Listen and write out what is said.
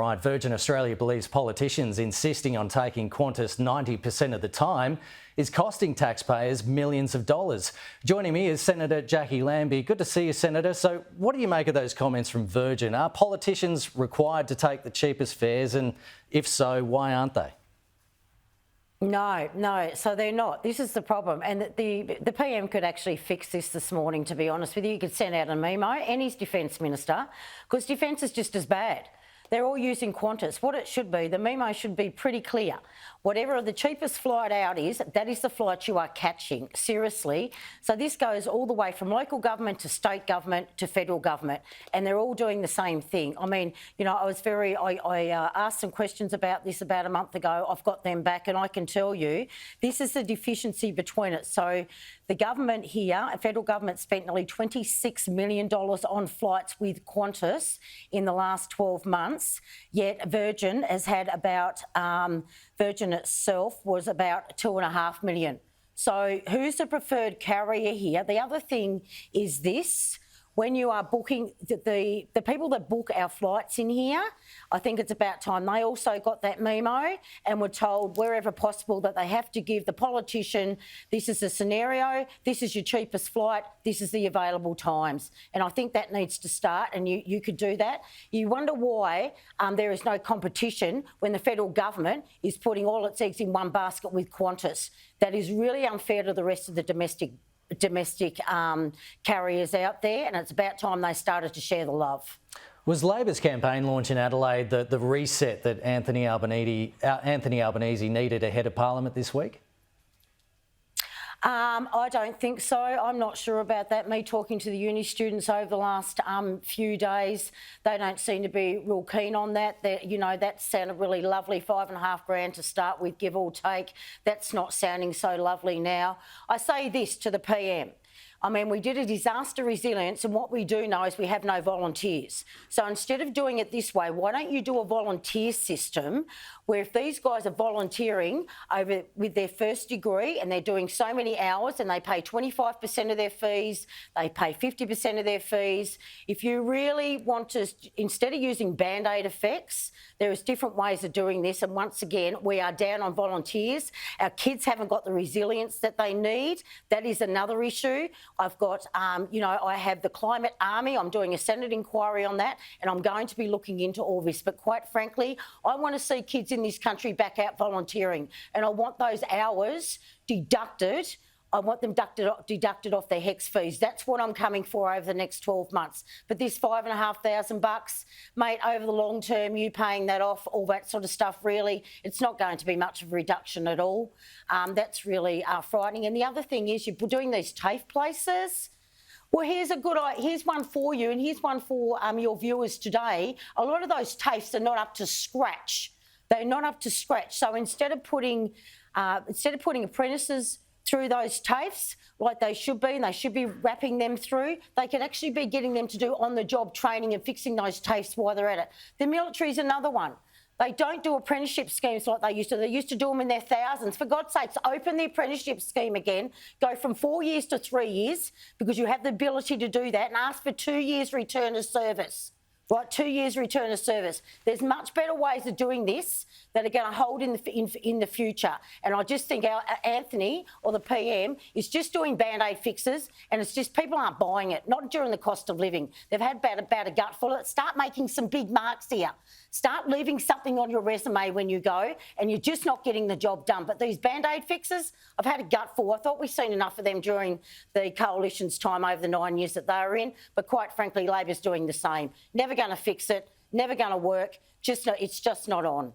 right, Virgin Australia believes politicians insisting on taking Qantas 90% of the time is costing taxpayers millions of dollars. Joining me is Senator Jacqui Lambie. Good to see you, Senator. So what do you make of those comments from Virgin? Are politicians required to take the cheapest fares, and if so, why aren't they? No, so they're not. This is the problem. And the PM could actually fix this morning, to be honest with you. You could send out a memo, and his Defence Minister, because Defence is just as bad. They're all using Qantas. What it should be, the memo should be pretty clear. Whatever the cheapest flight out is, that is the flight you are catching, seriously. So this goes all the way from local government to state government to federal government, and they're all doing the same thing. I mean, you know, I asked some questions about this about a month ago. I've got them back, and I can tell you this is the deficiency between it. So the government here, the federal government, spent nearly $26 million on flights with Qantas in the last 12 months, yet Virgin has had about, Virgin itself was about $2.5 million. So who's the preferred carrier here? The other thing is this. When you are booking, the people that book our flights in here, I think it's about time they also got that memo and were told wherever possible that they have to give the politician, this is the scenario, this is your cheapest flight, this is the available times. And I think that needs to start, and you could do that. You wonder why there is no competition when the federal government is putting all its eggs in one basket with Qantas. That is really unfair to the rest of the domestic carriers out there, and it's about time they started to share the love. Was Labor's campaign launch in Adelaide the reset that Anthony Albanese needed ahead of Parliament this week? I don't think so. I'm not sure about that. Me talking to the uni students over the last few days, they don't seem to be real keen on that. You know, that sounded really lovely, $5,500 to start with, give or take. That's not sounding so lovely now. I say this to the PM. I mean, we did a disaster resilience, and what we do know is we have no volunteers. So instead of doing it this way, why don't you do a volunteer system where if these guys are volunteering over with their first degree and they're doing so many hours and they pay 25% of their fees, they pay 50% of their fees. If you really want to, instead of using Band-Aid effects, there is different ways of doing this. And once again, we are down on volunteers. Our kids haven't got the resilience that they need. That is another issue. I've got, you know, I have the Climate Army. I'm doing a Senate inquiry on that, and I'm going to be looking into all this. But quite frankly, I want to see kids in this country back out volunteering, and I want those hours deducted. I want them deducted off their HECS fees. That's what I'm coming for over the next 12 months. But this $5,500, mate, over the long term, you paying that off, all that sort of stuff, really, it's not going to be much of a reduction at all. That's really frightening. And the other thing is you're doing these TAFE places. Well, here's one for you, and here's one for your viewers today. A lot of those TAFEs are not up to scratch. They're not up to scratch. So instead of putting apprentices through those TAFEs like they should be, and they should be wrapping them through, they can actually be getting them to do on-the-job training and fixing those TAFEs while they're at it. The military is another one. They don't do apprenticeship schemes like they used to. They used to do them in their thousands. For God's sakes, open the apprenticeship scheme again, go from 4 years to 3 years, because you have the ability to do that, and ask for 2 years return of service. Right, 2 years return of service. There's much better ways of doing this that are going to hold in the future. And I just think our Anthony or the PM is just doing Band-Aid fixes, and it's just people aren't buying it, not during the cost of living. They've had about a gutful of it. Start making some big marks here. Start leaving something on your resume when you go, and you're just not getting the job done. But these Band-Aid fixes, I've had a gutful. I thought we've seen enough of them during the Coalition's time over the 9 years that they were in. But quite frankly, Labor's doing the same. Never going to fix it, never going to work. It's just not on.